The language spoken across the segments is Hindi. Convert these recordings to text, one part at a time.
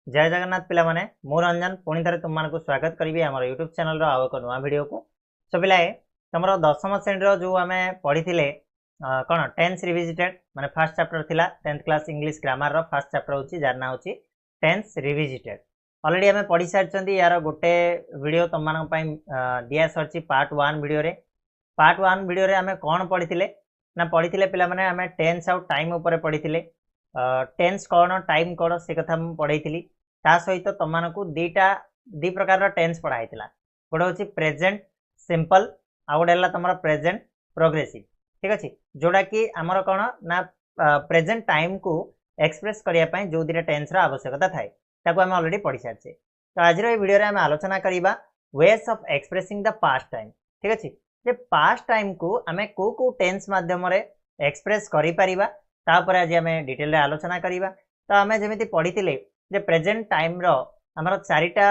जय जगन्नाथ पिला माने मु रंजन पुणी थे तुम मानक स्वागत करी आम यूट्यूब चैनल आउ एक नुआ वीडियो को सो पिलाए तुम दशम श्रेणी जो आम पढ़ी कौन टेन्स रिविजिटेड माने फर्स्ट चैप्टर थिला 10th class English grammar row first chapter होची जार ना होची टेन्स रिविजिटेड ऑलरेडी आम पढ़ी सारी यार गोटे वीडियो तुम मान दिया सरची पार्ट 1 वीडियो रे पार्ट 1 वीडियो रे आम कौन पढ़ी ना पढ़ी पे आम टेन्स आउ टाइम उपर पढ़ी टेन्स कौन टाइम कौन से कथा पढ़ी ता सहित तुम दी प्रकार टेन्स पढ़ाई गोटे हूँ प्रेजेंट सिंपल आ गोटे तुम प्रेजेंट प्रोग्रेसिव ठीक अच्छे जोड़ा कि आमर कौन ना प्रेजेंट टाइम को एक्सप्रेस करने जो दुटा टेन्स आवश्यकता थाए आम ऑलरेडी पढ़ी सारी तो आज वीडियो आम आलोचना करवा ways of expressing the past time ठीक अच्छे जे पास्ट टाइम को आम को टेन्स माध्यम एक्सप्रेस कर आज आम डिटेल आलोचना करवा तो आम जमी पढ़ी जे प्रेजेंट टाइम रो हमर चारिटा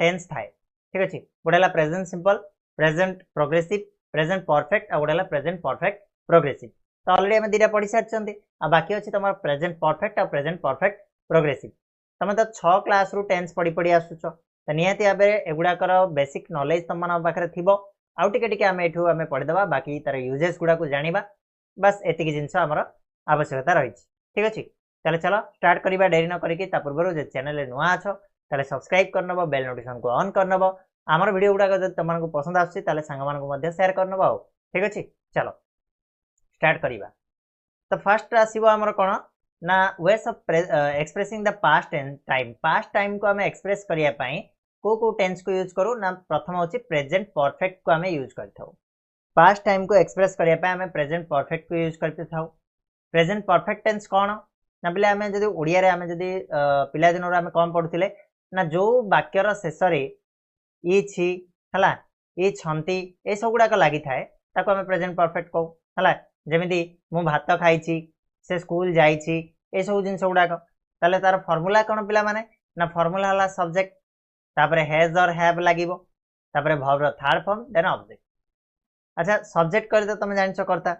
टेन्स थाए ठीक अच्छे गोटे present simple present progressive present perfect आ गोटे प्रेजेंट परफेक्ट प्रोग्रेसिव तो ऑलरेडी आम दुटा पढ़ी सारी बाकी अच्छे तुम प्रेजेंट परफेक्ट आ प्रेजेंट परफेक्ट प्रोग्रेसिव तुम तो 6 क्लास रु टेन्स पढ़ी पढ़ी आसुच तो निहाती भाव एगुड़ाकर बेसिक नॉलेज तुम पाखे थी आउ टिके आम एठू आम पढ़ीदे बाकी तार यूजेस गुड़ा को जाना बस एतिक जिनस आमर आवश्यकता रही ठीक अच्छे चलो चलो स्टार्ट करवा डेरी न करके पूर्व जो चैनल नुआ अच्छ ताले सब्सक्राइब करनब बेल नोटिफिकेशन को ऑन करनब आमर वीडियो गुड़ाक जब तुमको पसंद आसुची ताले सांग मानक शेयर करनब आ ठीक अच्छे चलो स्टार्ट करवा तो फर्स्ट आसीबो आमर कोन ना ways of expressing the past time को आम एक्सप्रेस करने को टेन्स को यूज करूँ ना प्रथम होची प्रेजेंट परफेक्ट को आम यूज करथाउ पास्ट टाइम को एक्सप्रेस करने आम प्रेजेंट परफेक्ट को यूज करते था प्रेजेंट परफेक्ट टेन्स कौन ना पे आम जब ओडिया आम जब पिला दिन आम कौन पढ़ुले ना जो वाक्यर शेष इ छी हला इ छंती ए सब गुड़ाक लगी थाए ताको आम प्रेजेंट परफेक्ट कहू हला जेमिति मु भात खाई से स्कूल जाइछि ए सब जिनस गुड़ाक ताले तार फॉर्मूला कौन पिला माने ना फॉर्मूला हला सब्जेक्ट तापरे हैज और हैव लागिवो तापरे वर्ब रो थर्ड फॉर्म देन ऑब्जेक्ट अच्छा सब्जेक्ट कहले तो तुम जानछ करता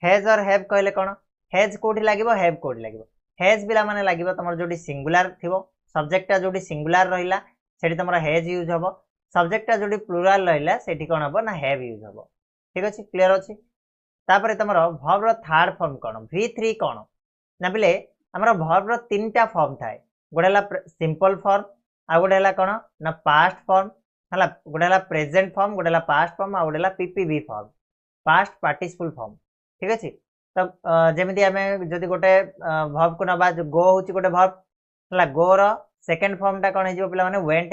हैज और हैव कहले कौन हैज कोठी लागिवो हैव कोठी लागिवो हैज पिला माने लागिवो तुम जो सिंगुलर थिवो सब्जेक्टा जो सिंगुलर रहिला सेठी तुम हैज यूज हबो सब्जेक्टा जो प्लुराल रहिला सेठी कोन हबो ना हैव यूज हबो ठीक अछि क्लियर अछि तापरे तुमरो वर्ब रो थर्ड फॉर्म कोन v3 कोन ना बिले हमरो वर्ब रो तीनटा फॉर्म थाए गोडेला सिंपल फॉर्म आ गोडेला कोन ना पास्ट फॉर्म हला गोडेला प्रेजेंट फॉर्म गोडेला पास्ट फॉर्म आ गोडेला PPV form past participle form ठीक अछि तो जमी आम जदि गोटे वर्ब को नवा जो गो हूँ गोटे वर्ब है गो रो सेकेंड फॉर्म टा कौन हो पे वेंट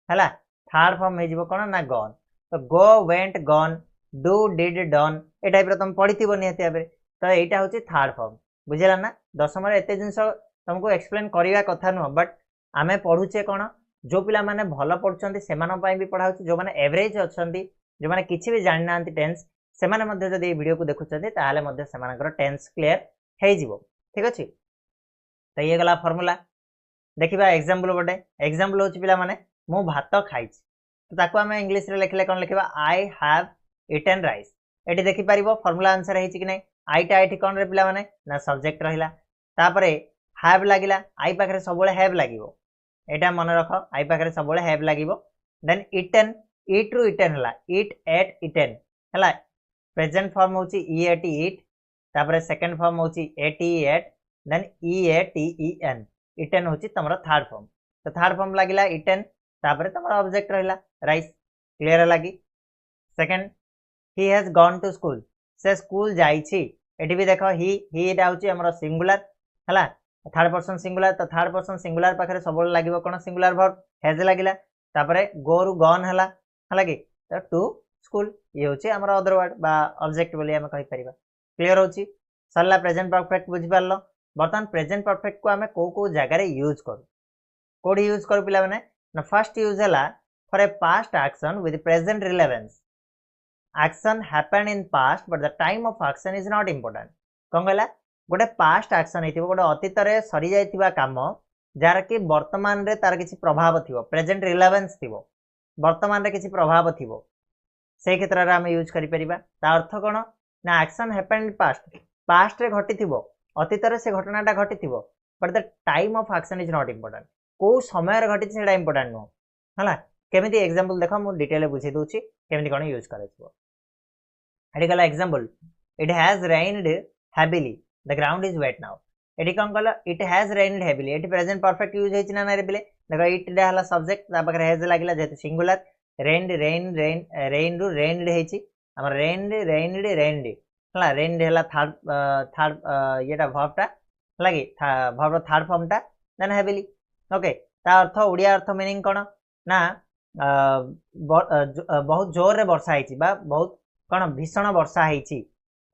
है थर्ड फॉर्म हो कौन ना गन तो go went gun do did done A type तुम पढ़ी निहती भाव तो यहाँ हूँ थर्ड फॉर्म बुझेगा ना दशम एत जिन तुमको एक्सप्लेन करवा कथा नुह बट आम पढ़ुचे कौन जो पिला माने भल पढ़ुं से भी पढ़ा जो मैंने एवरेज अच्छा जो मैंने किसी भी जानी ना टेन्स से जब वीडियो को देखुं टेन्स क्लियर हो ठीक अच्छे तो ये गला फॉर्मूला देखा एग्जांपल गोटे एग्जांपल हूँ पिला माने मु भात खाई तो ताको आम इंग्लिश रे लिखले कौन लिखा आई हैव इटेन राइस ये देखिपर फॉर्मूला आंसर है कि नहीं आईटा ये कौन रे पिला माने ना सब्जेक्ट रहिला तापरे हैव लागिला आई पाखरे सब हैव लागिवो एटा मन रख आई पाखरे सब हैव लागिवो देन इटेन इट रु इटेन हला इट एट इटेन हला प्रेजेंट फॉर्म होची ई एट इट तापरे सेकंड फॉर्म होची एट ई एट then E A T E N eaten होची तमरा थर्ड फॉर्म तो थर्ड फॉर्म लागिला इटेन तापरे तमरा ऑब्जेक्ट रहिला राइस क्लियर लागी second he has gone to school से स्कूल जाईछि एठी भी देखो ही एटा होची हमर सिंगुलर हला थर्ड पर्सन सिंगुलर तो थर्ड पर्सन सिंगुलर पाखरे सबले लागिवो कोन सिंगुलर वर्ब हैज लागिला तापरे गो रु गॉन हला कि तो टू स्कूल ये हूँ आम अदर वर्ड बा ऑब्जेक्ट बोली आम कहि परिबा क्लियर होची सरला प्रेजेंट परफेक्ट बुझी पारलो बर्तमान प्रेजेंट परफेक्ट को आम को जगह रे यूज करू कोडी यूज करू पिला माने ना फर्स्ट यूज हला for a past action with present relevance action happened in past but the time of action is not important कौन कहला गोटे पास्ट एक्शन हेतिबो गोटे अतीत रे सरी जाइतिबा काम जार कि वर्तमान रे तार किछि प्रभाव थिबो प्रेजेंट रिलेवेंस थिबो वर्तमान रे किछि प्रभाव थिबो से क्षेत्र में आम यूज करा अर्थ कौन ना एक्शन हैपेंड पास्ट पास्ट रे घटी अतीत से घटनाटा घटी but the time of action is not important को समय घटी से इंपोर्टाट नुह है केमी एग्जांपल देख मुझे डिटेल बुझे दूसरी केमी कौन यूज कर गला example it has rained heavily the ground is wet now ये कौन कल इट हैज रेन्ड हेविली ये प्रेजेंट परफेक्ट यूज होना ना पे देख इट है सब्जेक्ट पाखे हैज लगे जेहतु सिंगुलर रेन्ड रेन रेन रेन रु रेन्ड होम रेन्ड रेन्ड रेन्ड है रेन्ड है थर्ड थर्ड ये भर्बटा है भर्बर थर्ड फॉर्मटा देन हेविली ओके ता अर्थ ओडिया अर्थ मीनिंग कौन ना बहुत जोर रे वर्षा होती बहुत कौन भीषण वर्षा होती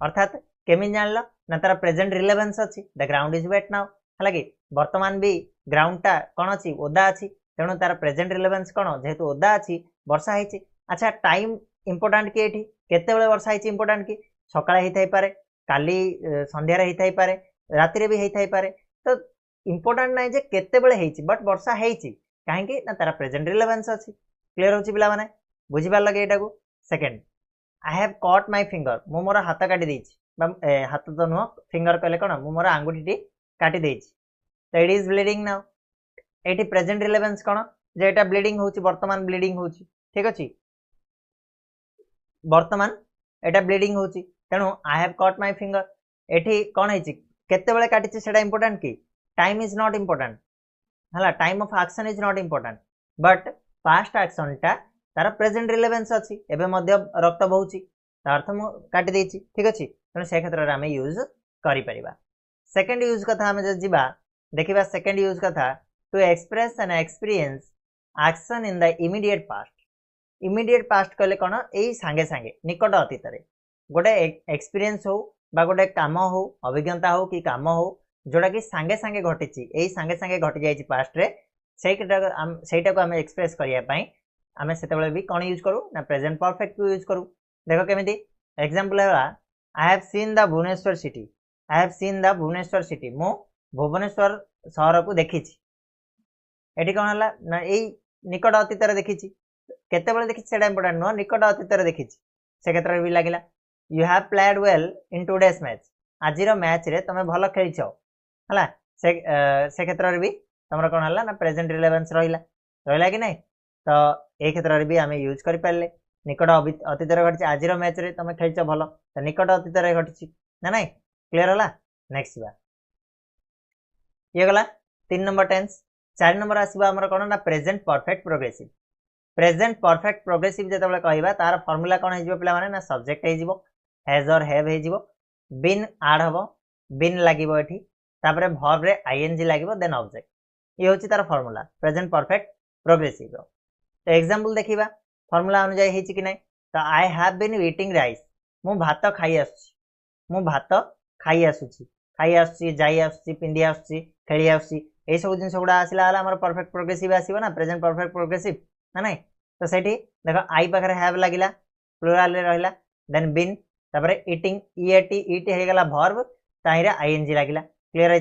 अर्थात केमी जान ना तार प्रेजेंट रिलेवेन्स अच्छी the ground is wet now है कि बर्तमान भी ग्राउंडटा कौन अच्छी ओदा अच्छी तेणु तार प्रेजेंट रिलेवेन्स कौन जेहेतु ओदा अच्छी वर्षा होती अच्छा टाइम इंपोर्टाट कि ये केते वर्षा होती इंपोर्टाट कि सकाळे होई थाई पारे काली संध्यारे होई थाई पारे राति भी होई थाई पारे तो इंपोर्टाट ना जे केते बेले होईची बट वर्षा होईची कहीं ना तार प्रेजेंट रिलेवेन्स अच्छी क्लियर होची पिला माने बुझिबार लगे एटा को second I have cut my finger मु मोर हाथ काटी देछि हाथ तो नुह फिंगर कहले कोन मु मोर आंगुठी काटी देछि तो इट इज ब्लीडिंग नाउ एटी प्रेजेंट रिलेवेन्स कोन जे एटा ब्लीडिंग होची वर्तमान ब्लीडिंग होची ठीक अछि वर्तमान एटा ब्लीडिंग होची तेणु I have cut my finger एठी कोन हेची केते बेले काटिछि सेटा इंपोर्टेंट की टाइम इज नॉट इंपोर्टेंट हला time of action is not important but past action टा तार प्रेजेंट रिलेवेन्स अच्छी एवं रक्त बहुची अर्थ मु काटी देछि ठीक अछि तेणु से क्षेत्र में आम यूज करिपरिबा सेकेंड यूज कथा आम जा देखा सेकेंड यूज कथा to express an experience action in the immediate past कहले कौन यही सांगे सांगे निकट अतीत गोटे एक्सपीरियंस हो बा गोटे काम हो अभिज्ञता हो कि काम हो जोड़ा कि सांगे सांगे घटी यही सांगे सांगे घटी जाइए पास्ट रे सहीटा को आम एक्सप्रेस करने आम से भी कौन यूज करूँ ना प्रेजेंट परफेक्ट को यूज करूँ देख केमी एग्जांपल है I have seen the Bhubaneswar city I have seen the Bhubaneswar city मु भुवनेश्वर सहर को देखी ये कौन है ना यही निकट अतीत देखी केते देखी से इंपोर्टेंट नुह निकट अतीत देखी से क्षेत्र में भी लगे you have played well in today's match आज मैच रे तुम भल खेल है से क्षेत्र में भी तुम कौन है ना प्रेजेंट रिलेवेन्स रहा कि नहीं तो ये क्षेत्र में भी आम यूज करें निकट अतीत घटी आज मैच रे तुम खेल भल तो निकट अतीत घटी ना नहीं क्लीयर है नेक्स्ट बा ये गला 3 नंबर टेंस 4 नंबर आसो आम कौन ना प्रेजेंट परफेक्ट प्रोग्रेसिव जो कहवा तार फर्मूला कौन हो पे ना सब्जेक्ट हो हैज और हैव हो बीन आड हम बीन लगे ये भर्ब रे आईएनजी लगे देन ऑब्जेक्ट ये हूँ तार फर्मूला प्रेजेंट परफेक्ट प्रोग्रेसिव तो एग्जांपल देखा फर्मूला अनुजाई है कि नहीं तो I have been eating rice मु भात खाई आसुची जाई आसुची पिंधि आसुची खेली आसुची यही सब जिन गुड़ा आसला आम परफेक्ट प्रोग्रेसिव आसो ना प्रेजेंट परफेक्ट प्रोग्रेसिव ना नहीं तो सेठी देख आई पाखे हैव लगिला प्लुराल रे रहिला देन बीन तापर ईटिंग ईएटी ईट हो गला भर्ब ताहिरे आईएनजी लगिला क्लियर है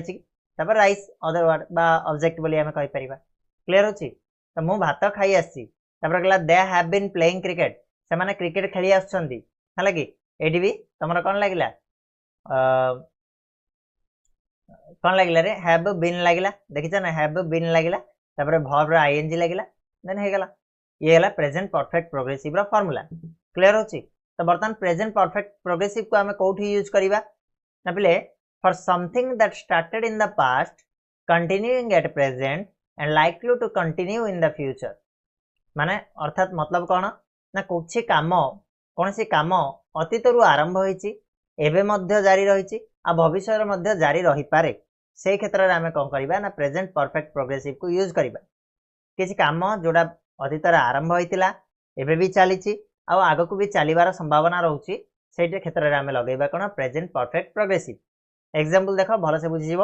तापर राइस अदर वर्ड बा ऑब्जेक्ट बोली आमे कहि परिबा क्लियर होची तो मु भात खाई आसी तापर गला they have been playing cricket से माने क्रिकेट खेली आछंदी हला कि एडी भी तमरा कोन लागिला कौन लगिला रे हैव बीन लगिला देखिछ ना हैव बीन लगिला तापर भर्ब रे आईएनजी लगिला देन हे गला ये गला प्रेजेंट परफेक्ट प्रोग्रेसिव रो फार्मूला क्लियर होची तो बर्तमान प्रेजेंट परफेक्ट प्रोग्रेसिव को हमें कोठी यूज करिबा ना पले for something that started in the past continuing at present and likely to continue in the future माने अर्थात मतलब कौन ना कुछ काम कौन सी काम अतीत रु आरंभ होईची एबे मध्य जारी रही आ भविष्य मध्य जारी रही पारे से क्षेत्र में आम कौन करवा ना प्रेजेंट परफेक्ट प्रोग्रेसिव को यूज करवा किसी काम जोड़ा अतीत आरंभ होता एवं भी चली आग को भी चलवार संभावना रोचे से क्षेत्र में आम लगेगा कौन प्रेजेंट परफेक्ट प्रोग्रेसिव एग्जांपल देख भल से बुझीज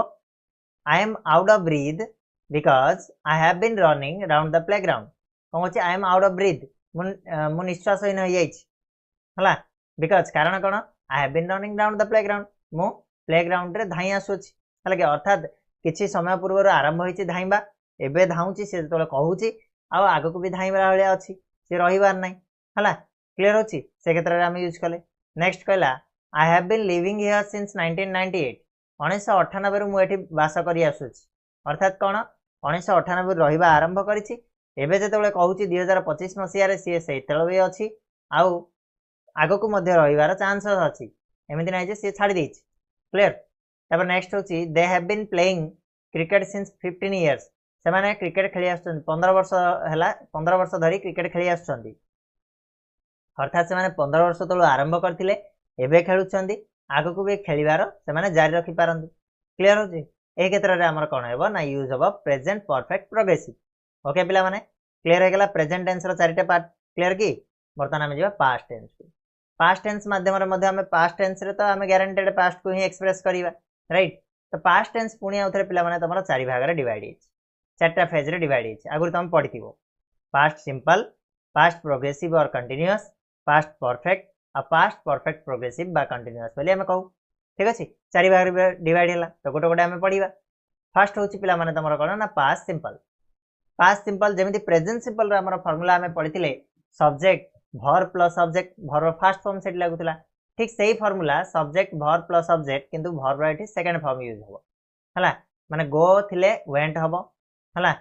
I am out of breath because I have been running round the playground कौन अच्छे I am out of breath मु निश्वासहीन हो जाए बिकज कारण कौन I have been running round the playground मु प्लेग्राउंड रे धाई आसुची अर्थात किसी समय पूर्व आरंभ होती धाइबा एबे धाऊँची से जो कहूँ आग को भी धाइबा भाया अच्छी सी रहीबार ना है क्लीयर होची से क्षेत्र में आम यूज कले नेक्स्ट कहला I have been living here since 1998 1998 रु मुझे बास कर आसुची अर्थात कौन 1998 रहिबा आरंभ करिछि एबे जेतेबेले कहूछि 2025 मसिया रे सी सेई तेलबे अछि आउ आगकू मध्य रहिबार चांस अछि एमिति नै जे सी छाडी देछि क्लियर तब नेक्स्ट होछि they have been playing cricket since 15 years से माने क्रिकेट खेली आछन 15 वर्ष हैला 15 वर्ष धरि क्रिकेट खेली आछन अर्थात से माने 15 वर्ष तळु आरंभ करथिले एबे खेलुछंदी आगकू भी खेलिबार से माने जारी रखि पारंदी क्लियर होछि ए क्षेत्र रे हमर कोन हेबो ना use of present perfect progressive okay पिला माने क्लियर हे गेला प्रेजेंट टेंस रो चारिटा पार्ट क्लियर की वर्तमान हम जेबा पास्ट टेंस को पास्ट टेंस माध्यम रे मध्ये हम पास्ट टेंस रे तो हम गारंटेड पास्ट को ही एक्सप्रेस करिवा राइट तो पास्ट टेंस पुणी आउथरे पिला माने तमरो चारि भाग रे डिवाइड हिच चारटा फेज रे डिवाइड हिच आगुर तुम पढिथिबो पास्ट सिंपल पास्ट प्रोग्रेसिव और कंटीन्यूअस पास्ट परफेक्ट आ पास्ट परफेक्ट प्रोग्रेसिव बा कंटीन्यूअस बोली हम कहू ठीक अछि चारि भाग रे डिवाइड हैला तो गोटे गोटे हम पढिबा फर्स्ट होछि पिला माने तमरो कोन ना पास्ट सिंपल जेमिति प्रेजेंट सिंपल रे हमर फार्मूला हम पढिथिले subject verb plus object verb first form set लागुतला ठीक सही formula subject verb plus object किंतु verb रा एठी सेकंड फॉर्म यूज होबो हला माने गो थिले went हबो हला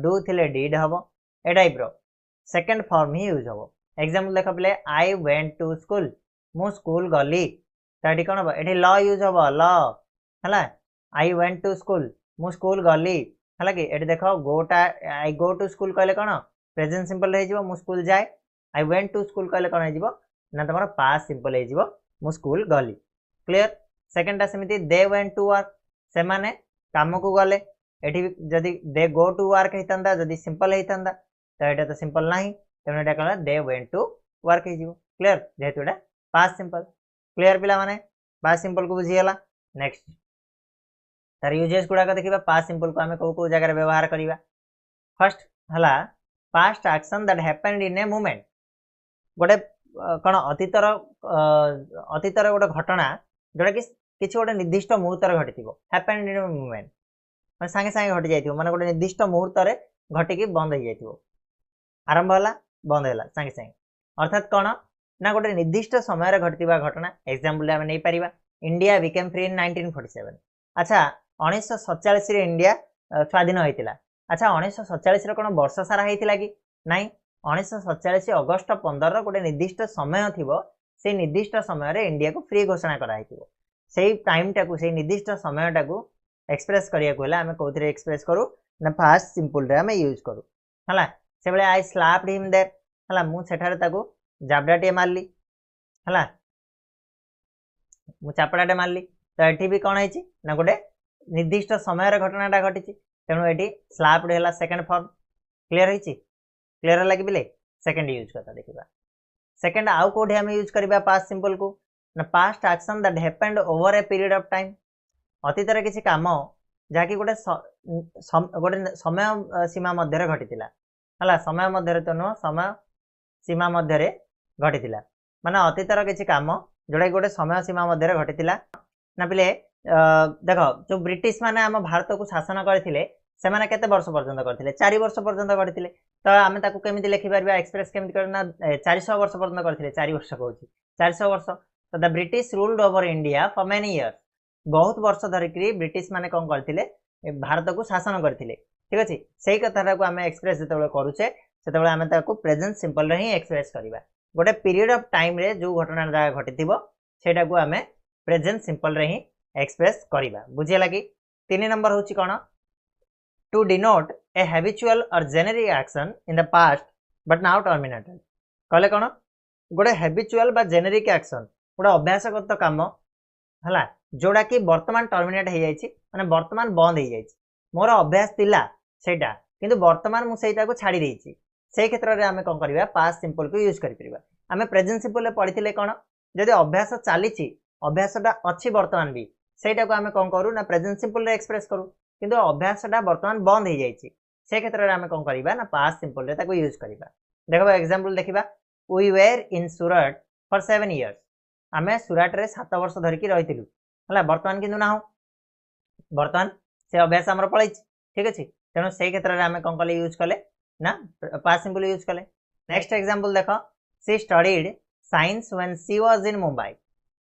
डू थिले did हबो ए टाइप रो सेकंड फॉर्म ही यूज होबो एग्जांपल देखो पले आई वेंट टू स्कूल मु स्कूल गली ताडी कोन हबो एठी ल यूज हबो ल हला आई वेंट टू स्कूल मु स्कूल गली हला कि एठी देखो गोटा आई गो टू स्कूल कहले कोन प्रेजेंट सिंपल रहि जिवो मु स्कूल जाय आई वेंट टू स्कूल कहले कोन हिजिवो ना तमरो पास्ट सिंपल हिजिवो मु स्कूल गली क्लियर सेकंड टा समिति दे वेंट टू वर्क से माने काम को गले एठी जदी दे गो टू वर्क हितंदा जदी सिंपल हितंदा तो एटा तो सिंपल नाही तने एटा कहला दे वेंट टू वर्क हिजिवो क्लियर जेतु एटा पास्ट सिंपल क्लियर पिला माने पास्ट सिंपल को बुझी हला नेक्स्ट तार यूजेस गुडा का देखिबा पास्ट सिंपल को हमें को जगह रे व्यवहार करिबा फर्स्ट हला past action that happened in a moment गोटे कौन अतीतर गोटे घटना जोटा कि किसी गोटे निर्दिष्ट मुहूर्त घटी हैपेंड इन ए मोमेंट माने सांगे सांगे घटी जाइथिबो माने गोटे निर्दिष्ट मुहूर्त घटिकी बंद हो जाइथिबो आरंभ होला बंद होला सांगे सांगे अर्थात कौन ना गोटे निर्दिष्ट समय रे घटिबा घटना एग्जांपल हम नै परिबा इंडिया बिकेम फ्री इन 1947 अच्छा 1947 रे इंडिया स्वाधीन होइतिला अच्छा 1947 रे कोन वर्ष सारा होइतिला कि नाही 1947 अगस्त 15 गोटे निर्दिष्ट समय थिबो से निर्दिष्ट समय रे इंडिया को फ्री घोषणा करा हितिबो सेही टाइम टाकू से निर्दिष्ट समय टाकू एक्सप्रेस करिया को हला हमें कोथरे एक्सप्रेस करू ना फास्ट सिंपल रे हमें यूज करू हला से बेले आई स्लैप्ड हिम देयर हला मु सेठारे ताकू जाबडाटे मारली हला मु चापडाटे मारली तो एठी भी कोन हैछि ना गोटे निर्दिष्ट समय रे घटनाटा घटिछि तेनु एठी स्लैप्ड हला सेकंड फॉर्म क्लियर हैछि क्लियर लगे बिले सेकंड यूज करता देखिबा सेकंड आउ कोठी हम यूज करबा पास्ट सिंपल को ना past action that happened over a period of time अतीत रे किछि काम जाकी गोटे गोटे समय सीमा मध्य रे घटितिला हला समय मध्य रे तो न समय सीमा मध्य रे घटितिला माने अतीत रे किछि काम जोडा गोटे समय सीमा मध्य रे घटितिला ना पिले देखो जो ब्रिटिश माने हम भारत को शासन करथिले से माने केते वर्ष पर्यंत करथिले 4 वर्ष पर्यंत करथिले तो आमे ताकू केमिति लिखि परबा एक्सप्रेस केमिति करना 400 वर्ष पर्यंत करथिले 4 वर्ष कहूची 400 वर्ष तो the British ruled over India for many years बहुत वर्ष धरिकरी ब्रिटिश माने कोन करथिले भारत को शासन करथिले ठीक अछि सेही कथाटा को आमे एक्सप्रेस जेतेबेले करूचे सेतेबेले आमे ताकू प्रेजेंट सिंपल रे ही एक्सप्रेस करबा गोटे पीरियड ऑफ टाइम रे जो घटना घटिथिबो सेटा को आमे प्रेजेंट सिंपल रे ही एक्सप्रेस करबा बुझिया लागि 3 नंबर होची कोन to denote a habitual or generic action in the past but now terminated कहले कोन गोटे habitual बा generic action गोटे अभ्यासगत काम हला जोडा कि वर्तमान टर्मिनेट हे जायछि माने वर्तमान बंद हे जायछि मोर अभ्यास तिला सेटा किंतु वर्तमान मु सेटा को छाडी देछि से क्षेत्र रे हमें कोन करबा पास्ट सिंपल को यूज करि परिबा हमें प्रेजेंट सिंपल रे पढिथिले कोन जदि अभ्यास चालीछि अभ्यासटा अछि वर्तमान भी सेटा को हमें कोन करू ना प्रेजेंट सिंपल रे एक्सप्रेस करू किंतु अभ्यासटा वर्तमान बंद हो जायछि से क्षेत्र रे हमें कोन करबा ना पास्ट सिंपल रे ताको यूज करबा देखबा एग्जांपल देखिबा we were in Surat for 7 years हमें सूरत रे 7 वर्ष धरि की रहितिलु हला वर्तमान किंतु ना हो वर्तमान से अभ्यास हमर पळै ठीक अछि तेनो से क्षेत्र रे हमें कोन कले यूज कले ना पास्ट सिंपल यूज कले नेक्स्ट एग्जांपल देखो she studied science when she was in Mumbai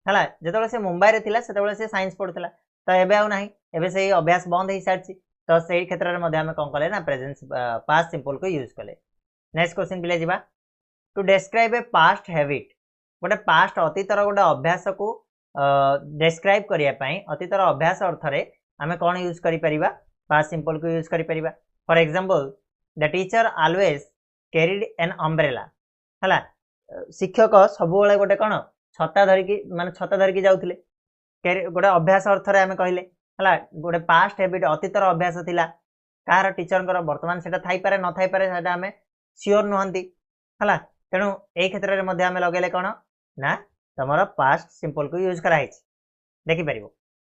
हला जतबे से मुंबई रे थिला सेतबे से साइंस पढुतला तो एबे आ नाही एबे से अभ्यास बंद हे सारछि तो से क्षेत्र में आम कौन कले ना प्रेजेंट पास्ट सिंपल को यूज कले। नेक्स्ट क्वेश्चन पिले जा to describe a past habit गोटे पास्ट अतीतर गोटे अभ्यास को डेस्क्राइब करने अतीतर अभ्यास अर्थ में आम कौन यूज कर पास्ट सिंपल को यूज कर for example the teacher always carried an umbrella है शिक्षक सब गोटे कौन छता धरिकी माने छता धरिकी जाउथिले गोटे अभ्यास अर्थ में आम कहले है गोटे पास्ट हैबिट अतीतर अभ्यास थिला कार टीचर वर्तमान से थाई पारे न थाई पारे सेटा आम सियोर नुहंती है तेणु यही क्षेत्र में आम लगेले कौन ना तुम पास्ट सिंपल को यूज कराई देखिपर।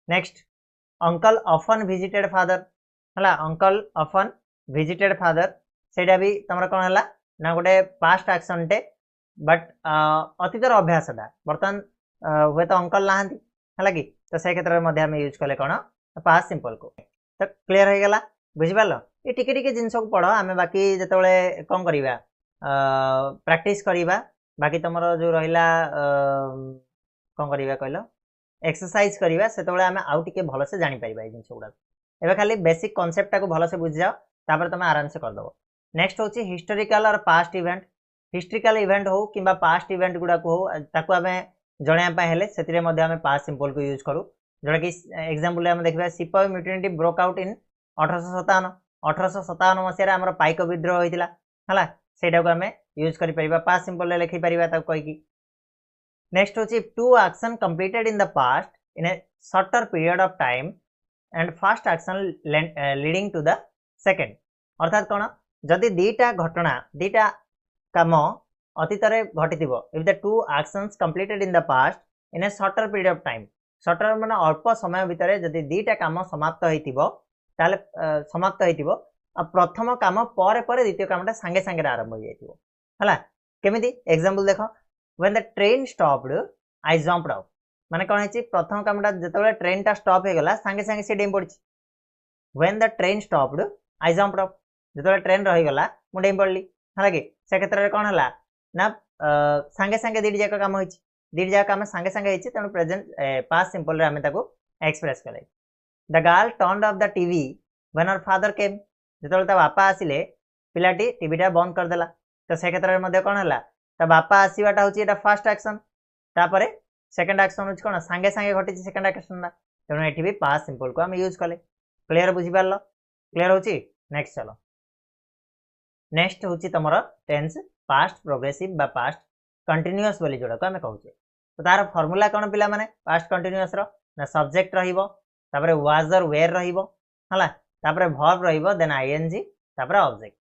Next uncle often visited father है अंकल ऑफन विजिटेड फादर सेटा भी तुम कौन है ना गोटे पास्ट एक्शन टे बट अतीतर अभ्यासटा बर्तमान हे तो अंकल नहांती है कि तो से क्षेत्र में आम यूज कले कौन पास्ट सिंपल को। तो क्लीयर हो गला बुझिपार ये टिके टिके जिनस को पढ़ आम बाकी जिते कौन करवा प्रैक्टिस करवा बाकी तुम जो रहा कौन करवा कहल एक्सरसाइज करवा से आम आउ टे भल से जापर ये जिन गुड़ा एवं खाली बेसिक कनसेप्टा को भल से बुझी जाओ तापर तुम आराम से करदेव। नेक्स्ट हूँ हिस्टोरिकल और पास्ट इवेंट हिस्टोरिकल इवेंट हो कि पास्ट इवेंट गुड़ा हो आम जनवाई से पास्ट सिंपल को यूज करूँ जोटा कि एग्जांपल आम देखा सिपाही म्यूटिनिटी ब्रोक आउट इन 1857 मसीह आम पाइक विद्रोह होता है सेटा को आम यूज कर पास्ट सिंपल लिखिपर कहीकि। नेक्स्ट हूँ two action completed in the past in a shorter period of time and first action leading to the second अर्थात कौन जदि दीटा घटना दीटा काम अतीत घटी if the two actions completed in the past in a shorter period of time shorter मान अल्प समय भितर जदि दीटा काम समाप्त होइतिबो ताले समाप्त होइतिबो प्रथम काम पर द्वितीय कामटा सांगे सांगे आरंभ हो जाइतिबो हला केमिति एग्जांपल देखो when the train stopped I jumped out माने कोन है प्रथम कामटा जतबेले ट्रेन टा स्टॉप हो गला सांगे सांगे से डेम पड़छि when the train stopped I jumped out जतबेले ट्रेन रही गला मु डेम पड़ली हला कि से क्षेत्र में कौन है ना सांगे सांगे दीट जाक काम होइछि दीट जाक काम सांगे सांगे होइछि तेणु प्रेजेंट पास्ट सिंपल रे आमे ताको एक्सप्रेस कले। The girl turned off the TV when her father came जतबेले ता बापा आसिले पिलाटी टीवीटा बंद कर देला तो से क्षेत्र में कौन है ता बापा आसीबाटा होछि एटा फर्स्ट एक्शन तापरे सेकंड एक्शन होछि कोन सांगे सांगे घटिछि सेकंड एक्शन ना तेणु एठी भी पास्ट सिंपल को आमे यूज कले। क्लियर बुझि पारलो क्लियर होछि। नेक्स्ट चलो नेक्स्ट हूँ तुम टेन्स पास्ट प्रोग्रेसिव बा पास्ट कंटिन्यूअस बोली जोड़ा को आम कहूचे तो तार फॉर्मूला कौन पिला माने पास्ट कंटिन्यूअस रो ना सब्जेक्ट रहिबो तापरे वाज और वेयर रहिबो हला तापरे वर्ब रहिबो देन आईएनजी तापरे ऑब्जेक्ट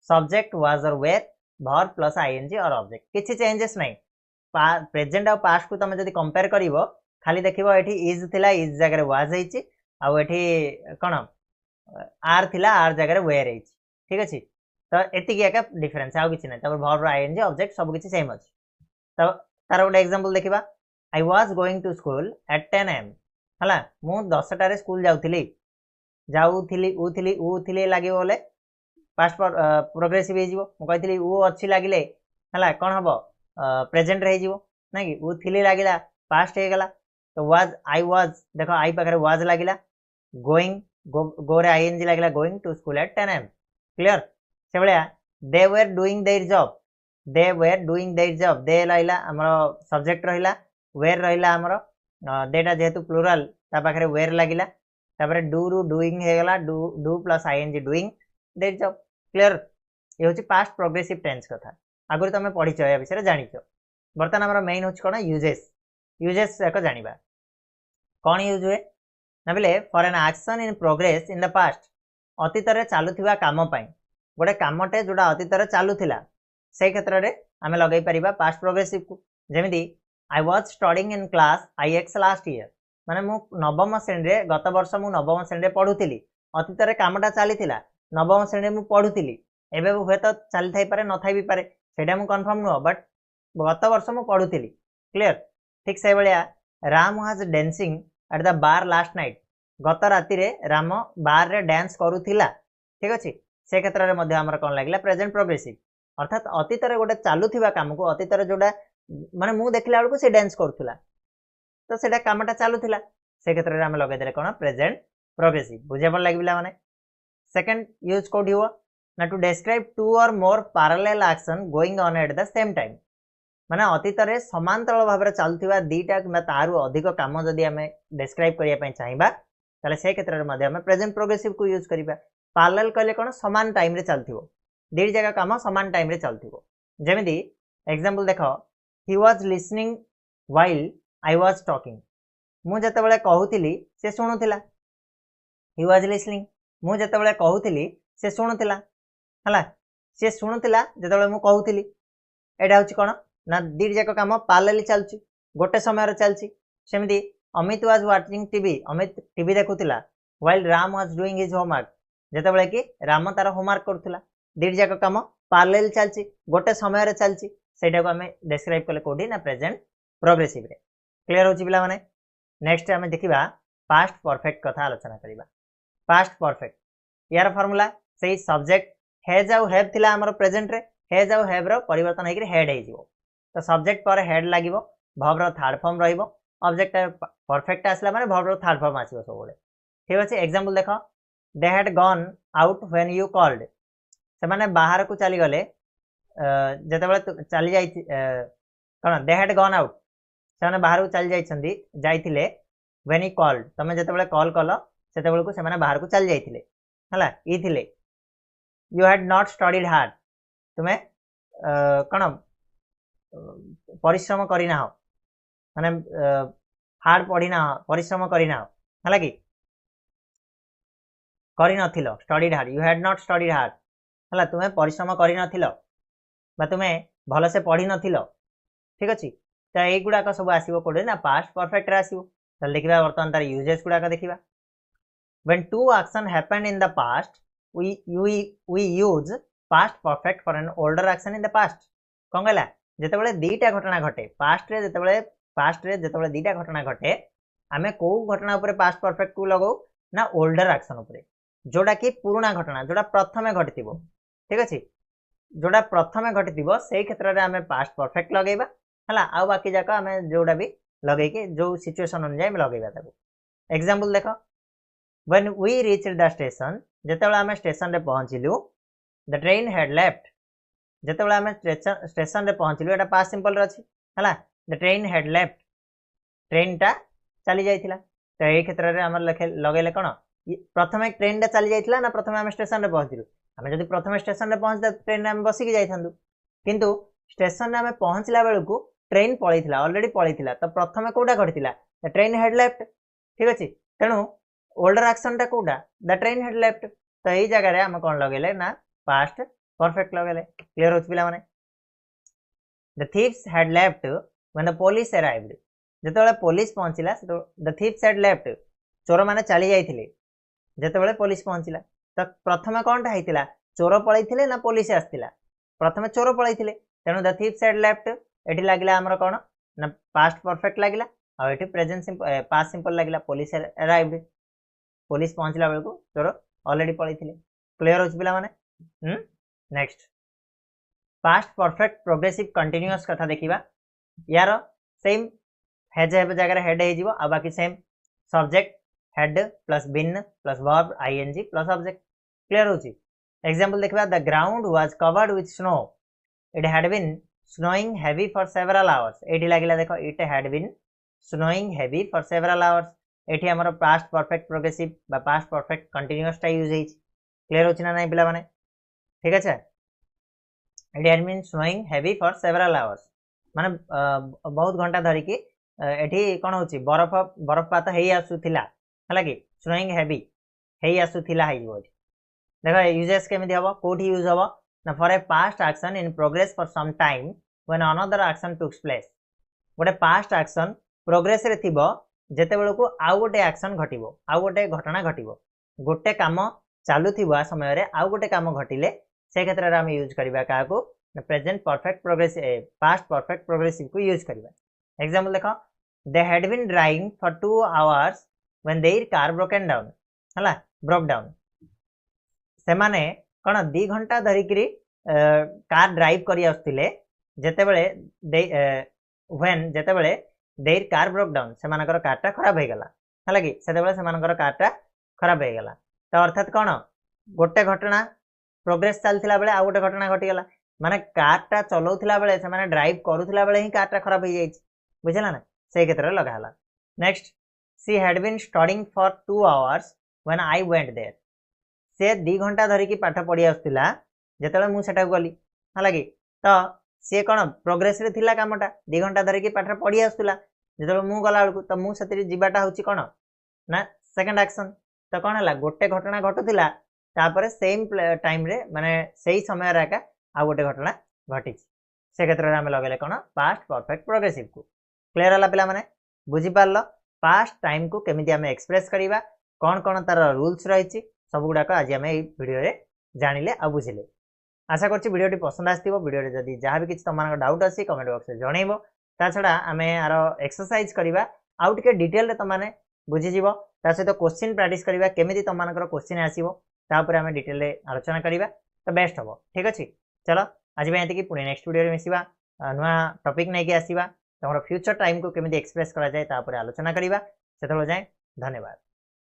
सब्जेक्ट वाज और वेयर वर्ब प्लस आईएनजी और ऑब्जेक्ट किछि चेंजेस नहीं प्रेजेंट और पास्ट को तुम जदी कंपेयर करिवो खाली देखिबो एठी इज थिला इज जगह रे वाज हेछि आ एठी कोन आर थिला आर जगह रे वेयर हेछि ठीक अछि तो एतिक एका डिफरेंस आउ किछि नै तब वर्ब आईएनजी ऑब्जेक्ट सब किछि सेम अछि। तो तार गोटे एग्जांपल देखिबा I was going to school at 10 am हला मु 10 टारे स्कूल जाउथिली उथिली लागि बोले पास्ट प्रोग्रेसिव हे जिवो मु कहिथिली उ अछि लागिले हला कोन हबो प्रेजेंट रहि जिवो नै कि उथिली लागिला पास्ट हे गेला तो वाज आई वाज देखो आई पाखरे वाज लागिला गोइंग गो रे आईएनजी लागिला going to school at 10 am clear से भाया they were doing their job दे रहा आमर सब्जेक्ट रहा वेर रहा आमर देटा जेहेतु प्लूराल ता पाखरे वेर लागिला तापरे डू रु डूइंग हे गला do plus ING doing their job clear ये होची पास्ट प्रोग्रेसिव टेंस कथा आगुरी तुम पढ़िछ या विषय जानिछ। बर्तमान आमर मेन होची कोन यूजेस एक जानिबा कोन यूज हुए ना बेले for an action in progress in the past अतीत रे चालुथिबा काम पई गोटे कामटे जोड़ा अतीत चलूला से क्षेत्र में आम लगे पार पास्ट प्रोग्रेसिव को जमी I was studying in class IX last year माने मु नवम श्रेणी गत वर्ष मु नवम श्रेणी पढ़ुली अतीत कामटा चली नवम श्रेणी मु पढ़ुली एवं हे तो चली थी पारे न थी पारे से कन्फर्म नुह बट गत वर्ष मु पढ़ुली क्लियर ठीक से भाया Ram was dancing at the bar last night गत राति राम बार रे डांस करूला ठीक अच्छे से क्षेत्र में आमर कौन लगे प्रेजेंट प्रोग्रेसिव अर्थात अतीत गोटे चलुवा कम को अतीत जोड़ा माने मु देखला बेलू से डांस करूला तो से कामटा चलूला से क्षेत्र में आम लगेदे कौन प्रेजेंट प्रोग्रेसिव बुझे पड़ लगे पे सेकंड यूज कोडी हो ना टू डिस्क्राइब टू और more parallel action going on at the same time माने अतीत रे समांतर भाव चलुवा दीटा कि तारू अधिक काम जदि आम डिस्क्राइब करने चाहिए ताले से क्षेत्र में प्रेजेंट प्रोग्रेसिव को यूज करिबा पैरेलल कहले कोन समान टाइम रे चलथिवो दी जगह काम समान टाइम रे चलथिवो जेमिति एग्जांपल देखो he was listening while I was talking मु जतबेले कहूतिली से सुनुतिला ही वाज लिसनिंग मु जतबेले कहूतिली से सुनुतिला हला से सुनुतिला जतबेले मु कहूतिली एडा होची कोन ना दी जाक काम पैरेलल चलची गोटे समय रे चलची सेमिति Amit was watching TV Amit TV देखुतिला while Ram was doing his homework जतबेले कि राम तार होमवर्क करथुला दी जाक काम पैरेलल चलची गोटे समय रे चलची सेटा को हमें डिस्क्राइब कले कोडी ना प्रेजेंट प्रोग्रेसिव रे क्लियर होची पिला माने नेक्स्ट हमें देखिबा पास्ट परफेक्ट कथा आलोचना करिबा पास्ट परफेक्ट यार फार्मूला सेही सब्जेक्ट हैज आउ हैव थिला हमर प्रेजेंट रे हैज आउ हैव रो परिवर्तन हेकि हेड हे जिवो तो सब्जेक्ट पर हेड लागिवो वर्ब रो थर्ड फॉर्म रहिबो ऑब्जेक्ट परफेक्ट आसला माने वर्ब रो थर्ड फॉर्म आसीबो सब बेले ठीक अछि एग्जांपल देखो they had gone out when you called से माने बाहर को चली गले जते बेले चली जाई कोन दे हैड गॉन आउट से माने बाहर को चली जाइछंदी जाइथिले व्हेन यू कॉल्ड तमे जते बेले कॉल कलो सेते बेले को से माने बाहर को चली जाइथिले हला ई थिले you had not studied hard तुमे कोन परिश्रम करिना हो माने हार्ड पढ़िना परिश्रम करिना हो हला कि करि नथिलो studied hard you had not studied hard हला तुमे परिश्रम करि नथिलो बा तुमे भलो से पढ़ी नथिलो ठीक अछि त एई गुडा का सब आसीबो कोडे ना पास्ट परफेक्ट रे आसीबो त देखिबा वर्तमान तार यूजेस गुडा का देखिबा when two action happened in the past we use past perfect for an older action in the past कोन गला जेतेबेले दीटा घटना घटे पास्ट रे जेतेबेले दीटा घटना घटे आमे को घटना ऊपर पास्ट परफेक्ट को लगाउ ना ओल्डर एक्शन ऊपर जोडा कि पुराना घटना जोडा प्रथमे घटितिबो ठीक अछि जोडा प्रथमे घटितिबो सेही क्षेत्र रे आमे पास्ट परफेक्ट लगेबा हला आ बाकी जाका आमे जोडा भी लगे के जो सिचुएशन अनुसार आमे लगेबा ताको एग्जांपल देखो when we reached the station जेतेबेले आमे स्टेशन रे पहुंचिलु the train had left जेतेबेले आमे स्टेशन रे पहुंचिलु एटा पास्ट सिंपल रे अछि हला the train had left train टा चली जाइथिला तो ए क्षेत्र रे हमर लगेले कोन प्रथमे ट्रेन टा चली जाइथिला ना प्रथमे आमे स्टेशन रे पहुंचिलु आमे जदि प्रथमे स्टेशन रे पहुंचदा ट्रेन रे आमे बसी के जाइथांदु किंतु स्टेशन रे आमे पहुंचला बेलकु ट्रेन पळैथिला ऑलरेडी पळैथिला तो प्रथमे कोडा घटिथिला द ट्रेन हैड लेफ्ट ठीक अछि तेनु ओल्डर एक्शन टा कोडा द ट्रेन हैड लेफ्ट तो एई जगह रे हम कोन लगेले ना पास्ट परफेक्ट लगेले क्लियर होछ पिला माने the thieves had left when the police arrived जेतेबेले पुलिस पहुंचिला तो द थीव्स हैड लेफ्ट चोर माने चली जाइथिले जेतेबेले पुलिस पहुंचिला तो प्रथमे कोनटा हैतिला चोर पळैथिले ना पुलिस आस्तिला प्रथमे चोर पळैथिले तेनु द थीव्स हैड लेफ्ट एठी लागिला हमर कोन ना पास्ट परफेक्ट लागिला आ एठी प्रेजेंट सिंपल पास्ट सिंपल लागिला पुलिस अराइव्ड पुलिस पहुंचला बेलको चोर ऑलरेडी पळैथिले क्लियर होछ पिला माने next past perfect progressive continuous कथा देखिबा यार सेम हैज हैव जगह हेड हे जिवो आ बाकी same subject had plus been plus verb ING plus object clear होची एग्जांपल देखिबा the ground was covered with snow it had been snowing heavy for several hours एठी लागिला देखो it had been snowing heavy for several hours एठी हमर पास्ट परफेक्ट प्रोग्रेसिव बा पास्ट परफेक्ट कंटीन्यूअस टा यूज हेछि क्लियर होछि ना नै पिला माने ठीक আছে it had been snowing heavy for several hours माने बहुत घंटा धरि कि एठी कोन होछि बरफपात हेई आसुथिला हला कि स्नोइंग हेवी हेई आसुथिला हेइ बोली देखो यूजेस केमिति हबो कोठी यूज हबो ना for a past action in progress for some time when another action took place गोटे पास्ट एक्शन प्रोग्रेस रे थिबो जेते बेलको आउ गोटे एक्शन घटिबो आउ गोटे घटना घटिबो गोटे काम चालू थिबा समय रे आउ गोटे काम घटिले से क्षेत्र रे हम यूज करबा काको present perfect progressive past perfect progressive को यूज करबा एग्जांपल देखो they had been driving for 2 hours when their car broken down हला ब्रोक डाउन से माने कोन 2 घंटा धरि करी कार ड्राइव करी आस्तिले जेते बेले व्हेन जेते बेले देयर कार ब्रोक डाउन से मानकर कार टा खराब हे गला हला कि सेते बेले से मानकर कार टा खराब हे गला तो अर्थात कोन गोटे घटना प्रोग्रेस चलता बेले आउ गोटे घटना घटीगला माने कारटा चलाउथिला बेले से माने ड्राइव करूथिला बेले ही कारटा खराब हो जाइछ बुझला ना से क्षेत्र रे लगाला। Next she had been studying for 2 hours when I went there से 2 घंटा धरि की पाठ पढ़ी आस्तिला जेतेले मु सेटा गली हालाकी तो सी कौन प्रोग्रेस रे थिला कामटा 2 घंटा धरि की पाठ पढ़ी आस्तिला जेतेले मु गला बेलकु तो मु सेति जीवाटा होची कोन ना सेकंड एक्शन तो कौन है गोटे घटना घटुला तापर सेम टाइम रे माने सही समय रे का आ गोटे घटना घटी से क्षेत्र में आम लगे कौन पास्ट परफेक्ट प्रोग्रेसिव को क्लियर है पिला माने बुझी पारल पास्ट टाइम को केमिति आम एक्सप्रेस करवा कौन कौन तार रूल्स रही सब गुड़ाक आज आम भिडियो जानिले आ बुझिले आशा करछि भिडियोटी पसंद आसथिबो भिडियो जदि जहाँ भी किछि तमानक डाउट अछि कमेंट बॉक्स रे जणैबो ता छडा आमे आर एक्सरसाइज करवा आउ टिके डिटेल रे तमाने बुझी जिवो ता सहित क्वेश्चन प्रैक्टिस करवा केमिति तमानकर क्वेश्चन आसीबो ता ऊपर आमे डिटेल रे आलोचना करवा तो बेस्ट हबो ठीक अछि चलो आज भी एतिकी पुणी नेक्स्ट वीडियो मिसिबा नुआ टॉपिक नै के आसीबा तमरो फ्यूचर टाइम को केमिति एक्सप्रेस करा जाय ता ऊपर आलोचना करवा सेतबो जाय धन्यवाद।